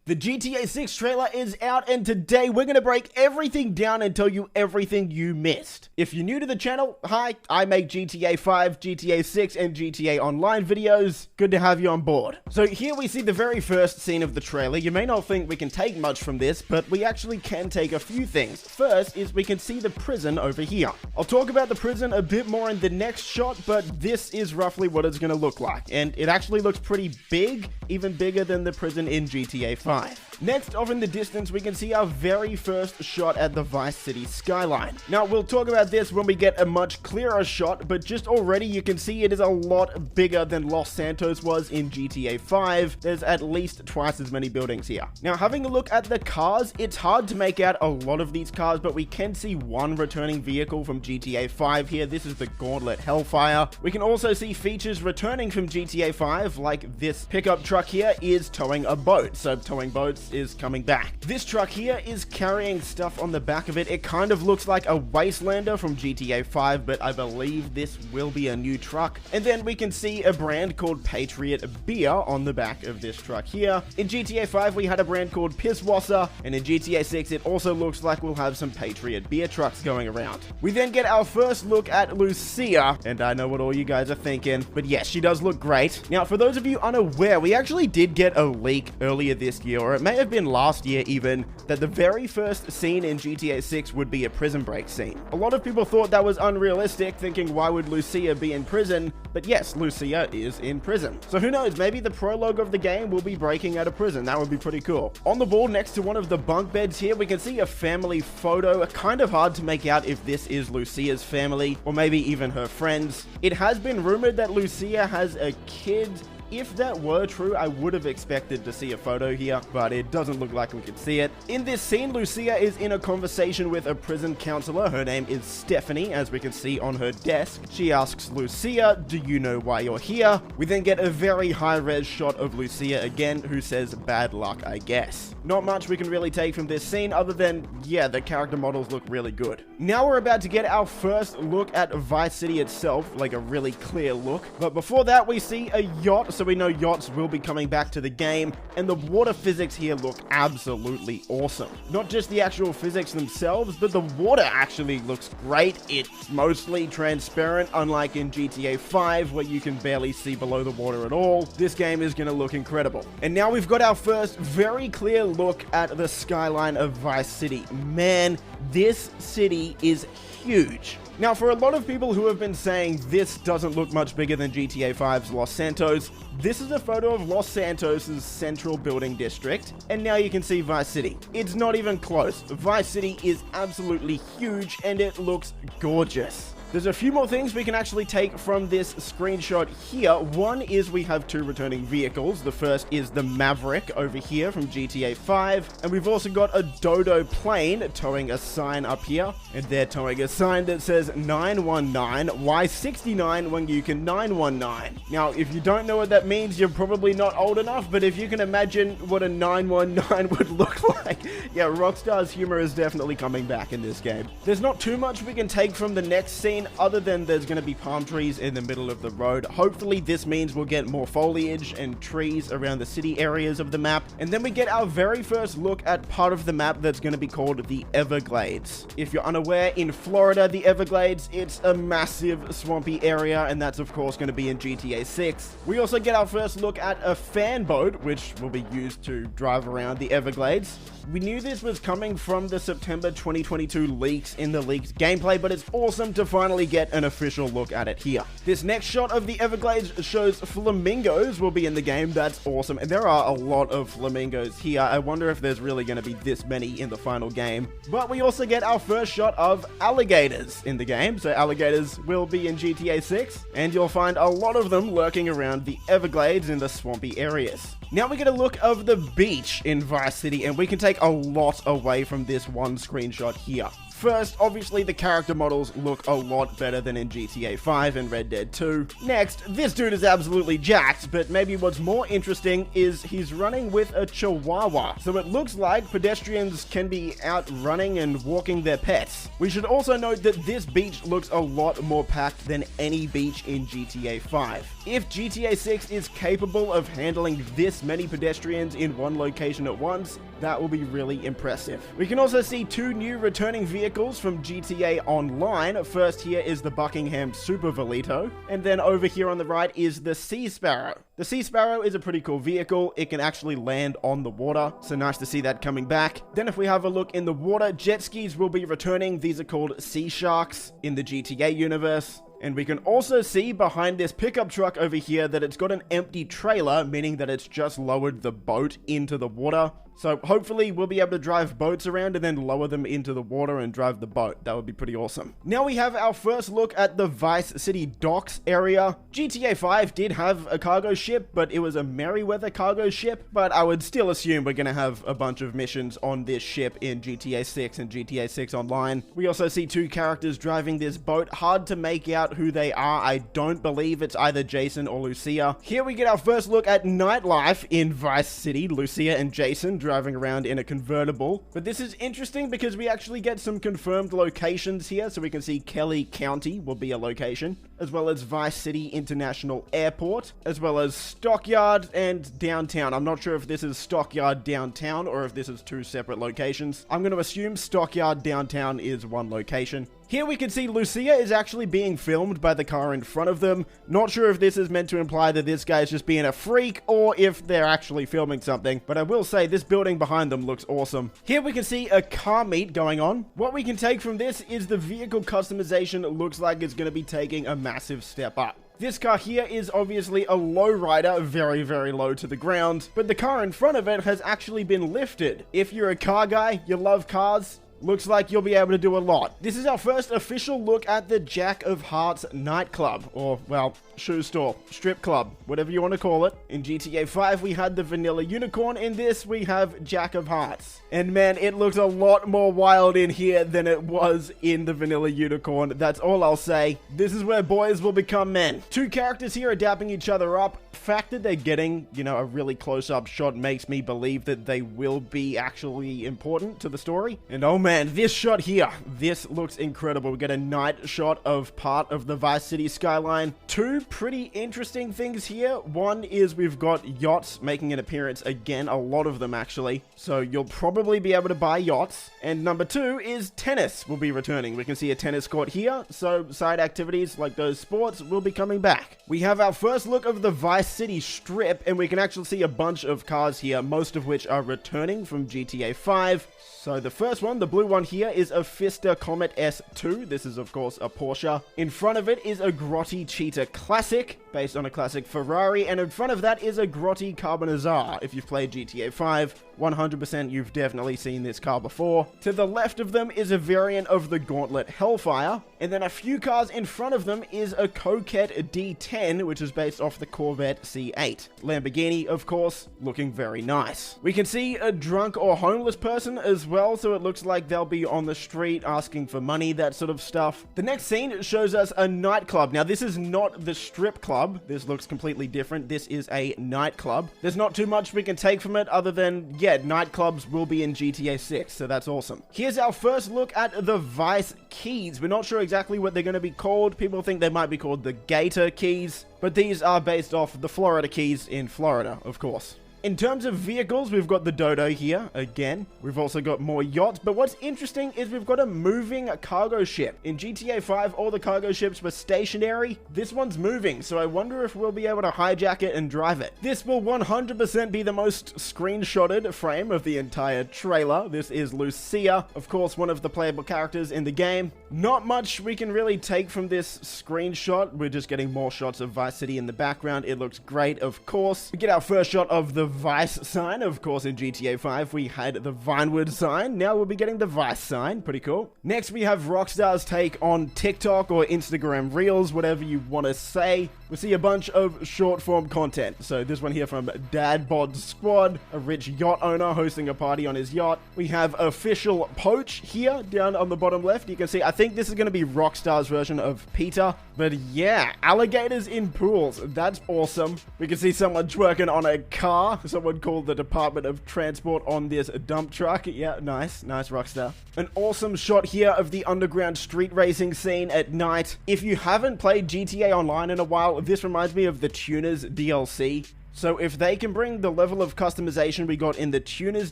The GTA 6 trailer is out, and today we're going to break everything down and tell you everything you missed. If you're new to the channel, hi, I make GTA 5, GTA 6, and GTA Online videos. Good to have you on board. So here we see the very first scene of the trailer. You may not think we can take much from this, but we actually can take a few things. First is we can see the prison over here. I'll talk about the prison a bit more in the next shot, but this is roughly what it's going to look like. And it actually looks pretty big, even bigger than the prison in GTA 5. Next, off in the distance, we can see our very first shot at the Vice City skyline. Now, we'll talk about this when we get a much clearer shot, but just already you can see it is a lot bigger than Los Santos was in GTA 5. There's at least twice as many buildings here. Now, having a look at the cars, it's hard to make out a lot of these cars, but we can see one returning vehicle from GTA 5 here. This is the Gauntlet Hellfire. We can also see features returning from GTA 5, like this pickup truck here is towing a boat, so towing boats is coming back. This truck here is carrying stuff on the back of it. It kind of looks like a Wastelander from GTA 5, but I believe this will be a new truck. And then we can see a brand called Patriot Beer on the back of this truck here. In GTA 5, we had a brand called Pisswasser, and in GTA 6, it also looks like we'll have some Patriot Beer trucks going around. We then get our first look at Lucia, and I know what all you guys are thinking, but yes, she does look great. Now, for those of you unaware, we actually did get a leak earlier this year, or it may have been last year even, that the very first scene in GTA 6 would be a prison break scene. A lot of people thought that was unrealistic, thinking why would Lucia be in prison? But yes, Lucia is in prison. So who knows, maybe the prologue of the game will be breaking out of prison. That would be pretty cool. On the wall next to one of the bunk beds here, we can see a family photo. Kind of hard to make out if this is Lucia's family, or maybe even her friends. It has been rumored that Lucia has a kid. If that were true, I would have expected to see a photo here, but it doesn't look like we could see it. In this scene, Lucia is in a conversation with a prison counselor. Her name is Stephanie, as we can see on her desk. She asks Lucia, "Do you know why you're here?" We then get a very high-res shot of Lucia again, who says, "Bad luck, I guess." Not much we can really take from this scene other than, yeah, the character models look really good. Now we're about to get our first look at Vice City itself, like a really clear look. But before that, we see a yacht, so we know yachts will be coming back to the game, and the water physics here look absolutely awesome. Not just the actual physics themselves, but the water actually looks great. It's mostly transparent, unlike in GTA 5, where you can barely see below the water at all. This game is going to look incredible. And now we've got our first very clear look at the skyline of Vice City. Man, this city is huge. Now, for a lot of people who have been saying this doesn't look much bigger than GTA 5's Los Santos, this is a photo of Los Santos' central building district, and now you can see Vice City. It's not even close. Vice City is absolutely huge, and it looks gorgeous. There's a few more things we can actually take from this screenshot here. One is we have two returning vehicles. The first is the Maverick over here from GTA 5. And we've also got a Dodo plane towing a sign up here. And they're towing a sign that says 919. Why 69 when you can 919? Now, if you don't know what that means, you're probably not old enough. But if you can imagine what a 919 would look like, yeah, Rockstar's humor is definitely coming back in this game. There's not too much we can take from the next scene, other than there's going to be palm trees in the middle of the road. Hopefully this means we'll get more foliage and trees around the city areas of the map. And then we get our very first look at part of the map that's going to be called the Everglades. If you're unaware, in Florida, the Everglades, it's a massive swampy area, and that's of course going to be in GTA 6. We also get our first look at a fan boat, which will be used to drive around the Everglades. We knew this was coming from the September 2022 leaks in the leaked gameplay, but it's awesome to finally get an official look at it here. This next shot of the Everglades shows flamingos will be in the game. That's awesome. And there are a lot of flamingos here. I wonder if there's really going to be this many in the final game. But we also get our first shot of alligators in the game. So alligators will be in GTA 6, and you'll find a lot of them lurking around the Everglades in the swampy areas. Now we get a look of the beach in Vice City, and we can take a lot away from this one screenshot here. First, obviously the character models look a lot better than in GTA 5 and Red Dead 2. Next, this dude is absolutely jacked, but maybe what's more interesting is he's running with a chihuahua. So it looks like pedestrians can be out running and walking their pets. We should also note that this beach looks a lot more packed than any beach in GTA 5. If GTA 6 is capable of handling this many pedestrians in one location at once, that will be really impressive. We can also see two new returning vehicles from GTA Online. First here is the Buckingham Super Velito, and then over here on the right is the Sea Sparrow. The Sea Sparrow is a pretty cool vehicle. It can actually land on the water, so nice to see that coming back. Then if we have a look in the water, jet skis will be returning. These are called Sea Sharks in the GTA universe. And we can also see behind this pickup truck over here that it's got an empty trailer, meaning that it's just lowered the boat into the water. So hopefully we'll be able to drive boats around and then lower them into the water and drive the boat. That would be pretty awesome. Now we have our first look at the Vice City docks area. GTA 5 did have a cargo ship, but it was a Merryweather cargo ship. But I would still assume we're going to have a bunch of missions on this ship in GTA 6 and GTA 6 Online. We also see two characters driving this boat. Hard to make out who they are. I don't believe it's either Jason or Lucia. Here we get our first look at nightlife in Vice City. Lucia and Jason driving around in a convertible. But this is interesting because we actually get some confirmed locations here. So we can see Kelly County will be a location, as well as Vice City International Airport, as well as Stockyard and Downtown. I'm not sure if this is Stockyard Downtown or if this is two separate locations. I'm going to assume Stockyard Downtown is one location. Here we can see Lucia is actually being filmed by the car in front of them. Not sure if this is meant to imply that this guy is just being a freak or if they're actually filming something, but I will say this building behind them looks awesome. Here we can see a car meet going on. What we can take from this is the vehicle customization looks like it's going to be taking a massive step up. This car here is obviously a lowrider, very, very low to the ground, but the car in front of it has actually been lifted. If you're a car guy, you love cars, looks like you'll be able to do a lot. This is our first official look at the Jack of Hearts nightclub, or, well, shoe store, strip club, whatever you want to call it. In GTA 5, we had the Vanilla Unicorn. In this, we have Jack of Hearts. And man, it looks a lot more wild in here than it was in the Vanilla Unicorn. That's all I'll say. This is where boys will become men. Two characters here are dapping each other up. The fact that they're getting, a really close-up shot makes me believe that they will be actually important to the story. And oh man, this shot here, this looks incredible. We get a night shot of part of the Vice City skyline. Two pretty interesting things here. One is we've got yachts making an appearance again, a lot of them actually. So you'll probably be able to buy yachts. And number two is tennis will be returning. We can see a tennis court here. So side activities like those sports will be coming back. We have our first look of the Vice City Strip, and we can actually see a bunch of cars here, most of which are returning from GTA 5. So the first one, the blue one here, is a Fiesta Comet S2. This is, of course, a Porsche. In front of it is a Grotti Cheetah Classic, based on a classic Ferrari. And in front of that is a Grotti Carbonazar. If you've played GTA 5, 100% you've definitely seen this car before. To the left of them is a variant of the Gauntlet Hellfire. And then a few cars in front of them is a Coquette D10, which is based off the Corvette C8. Lamborghini, of course, looking very nice. We can see a drunk or homeless person as well, so it looks like they'll be on the street asking for money, that sort of stuff. The next scene shows us a nightclub. Now, this is not the strip club. This looks completely different. This is a nightclub. There's not too much we can take from it other than, yeah, nightclubs will be in GTA 6, so that's awesome. Here's our first look at the Vice Keys. We're not sure exactly what they're going to be called. People think they might be called the Gator Keys, but these are based off the Florida Keys in Florida, of course. In terms of vehicles, we've got the Dodo here, again. We've also got more yachts, but what's interesting is we've got a moving cargo ship. In GTA 5, all the cargo ships were stationary. This one's moving, so I wonder if we'll be able to hijack it and drive it. This will 100% be the most screenshotted frame of the entire trailer. This is Lucia, of course, one of the playable characters in the game. Not much we can really take from this screenshot. We're just getting more shots of Vice City in the background. It looks great, of course. We get our first shot of the Vice sign. Of course, in GTA 5, we had the Vinewood sign. Now we'll be getting the Vice sign. Pretty cool. Next, we have Rockstar's take on TikTok or Instagram Reels, whatever you want to say. We see a bunch of short-form content. So this one here from Dad Bod Squad, a rich yacht owner hosting a party on his yacht. We have Official Poach here down on the bottom left. You can see, I think this is going to be Rockstar's version of Peter. But yeah, alligators in pools. That's awesome. We can see someone twerking on a car. Someone called the Department of Transport on this dump truck. Yeah, nice. Nice, Rockstar. An awesome shot here of the underground street racing scene at night. If you haven't played GTA Online in a while, this reminds me of the Tuners DLC. So if they can bring the level of customization we got in the Tuners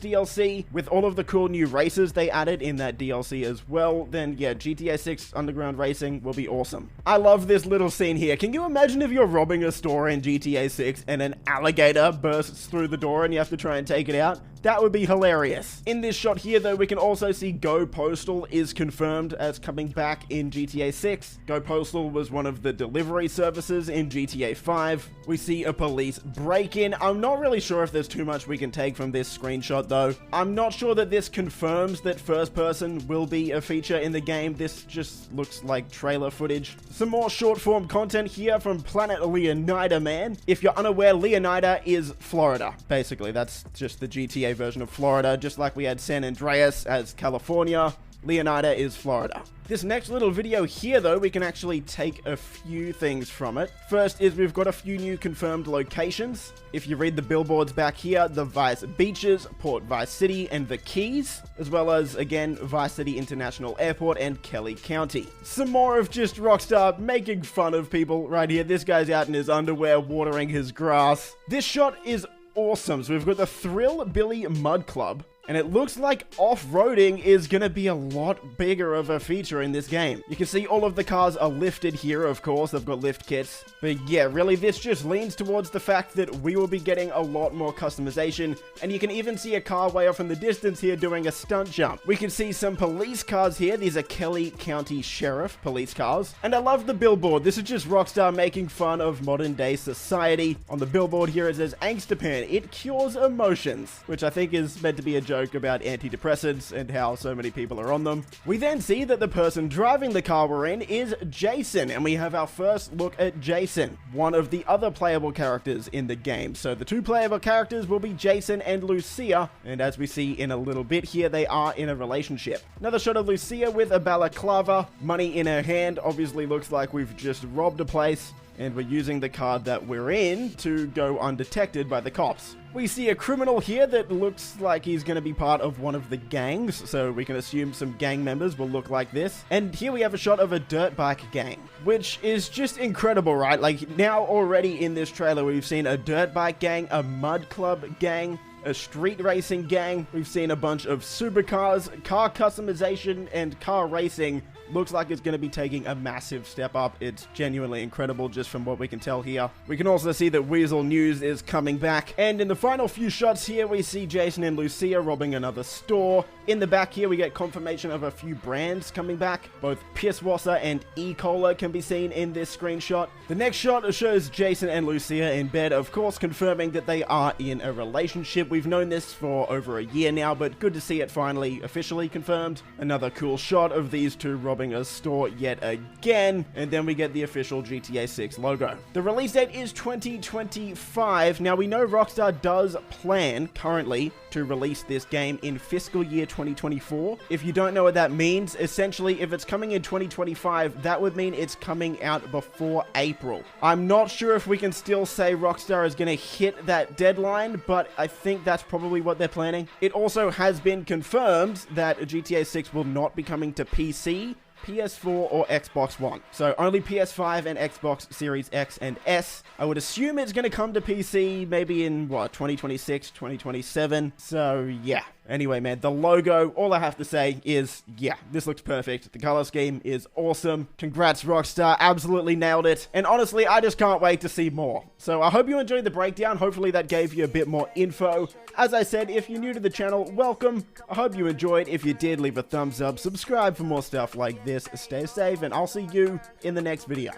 DLC, with all of the cool new races they added in that DLC as well, then yeah, GTA 6 Underground Racing will be awesome. I love this little scene here. Can you imagine if you're robbing a store in GTA 6 and an alligator bursts through the door and you have to try and take it out? That would be hilarious. In this shot here, though, we can also see Go Postal is confirmed as coming back in GTA 6. Go Postal was one of the delivery services in GTA 5. We see a police break-in. I'm not really sure if there's too much we can take from this screenshot, though. I'm not sure that this confirms that first person will be a feature in the game. This just looks like trailer footage. Some more short-form content here from Planet Leonida, man. If you're unaware, Leonida is Florida. Basically, that's just the GTA version of Florida, just like we had San Andreas as California. Leonida is Florida. This next little video here, though, we can actually take a few things from it. First is we've got a few new confirmed locations. If you read the billboards back here, the Vice Beaches, Port Vice City, and the Keys, as well as, again, Vice City International Airport and Kelly County. Some more of just Rockstar making fun of people right here. This guy's out in his underwear watering his grass. This shot is awesome. So we've got the Thrill Billy Mud Club, and it looks like off-roading is going to be a lot bigger of a feature in this game. You can see all of the cars are lifted here, of course. They've got lift kits. But yeah, really, this just leans towards the fact that we will be getting a lot more customization. And you can even see a car way off in the distance here doing a stunt jump. We can see some police cars here. These are Kelly County Sheriff police cars. And I love the billboard. This is just Rockstar making fun of modern-day society. On the billboard here, it says, Angstapan, it cures emotions, which I think is meant to be a joke about antidepressants and how so many people are on them. We then see that the person driving the car we're in is Jason, and we have our first look at Jason, one of the other playable characters in the game. So the two playable characters will be Jason and Lucia, and as we see in a little bit here, they are in a relationship. Another shot of Lucia with a balaclava, money in her hand. Obviously looks like we've just robbed a place, and we're using the car that we're in to go undetected by the cops. We see a criminal here that looks like he's going to be part of one of the gangs, so we can assume some gang members will look like this. And here we have a shot of a dirt bike gang, which is just incredible, right? Like, now already in this trailer, we've seen a dirt bike gang, a mud club gang, a street racing gang. We've seen a bunch of supercars, car customization, and car racing. Looks like it's going to be taking a massive step up. It's genuinely incredible just from what we can tell here. We can also see that Weasel News is coming back. And in the final few shots here, we see Jason and Lucia robbing another store. In the back here, we get confirmation of a few brands coming back. Both Pisswasser and E-Cola can be seen in this screenshot. The next shot shows Jason and Lucia in bed, of course, confirming that they are in a relationship. We've known this for over a year now, but good to see it finally officially confirmed. Another cool shot of these two robbing a store yet again, and then we get the official GTA 6 logo. The release date is 2025. Now, we know Rockstar does plan currently to release this game in fiscal year 2024. If you don't know what that means, essentially, if it's coming in 2025, that would mean it's coming out before April. I'm not sure if we can still say Rockstar is going to hit that deadline, but I think that's probably what they're planning. It also has been confirmed that GTA 6 will not be coming to PC, PS4 or Xbox One. So only PS5 and Xbox Series X and S. I would assume it's going to come to PC maybe in, 2026, 2027. So yeah. Anyway, man, the logo, all I have to say is, yeah, this looks perfect. The color scheme is awesome. Congrats, Rockstar. Absolutely nailed it. And honestly, I just can't wait to see more. So I hope you enjoyed the breakdown. Hopefully that gave you a bit more info. As I said, if you're new to the channel, welcome. I hope you enjoyed. If you did, leave a thumbs up. Subscribe for more stuff like this. Stay safe, and I'll see you in the next video.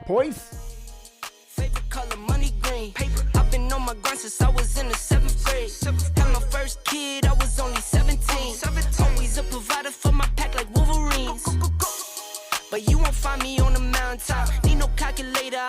Peace. Favorite color, money green. Paper. I've been on my grind since I was in the 7th on top. Need no calculator.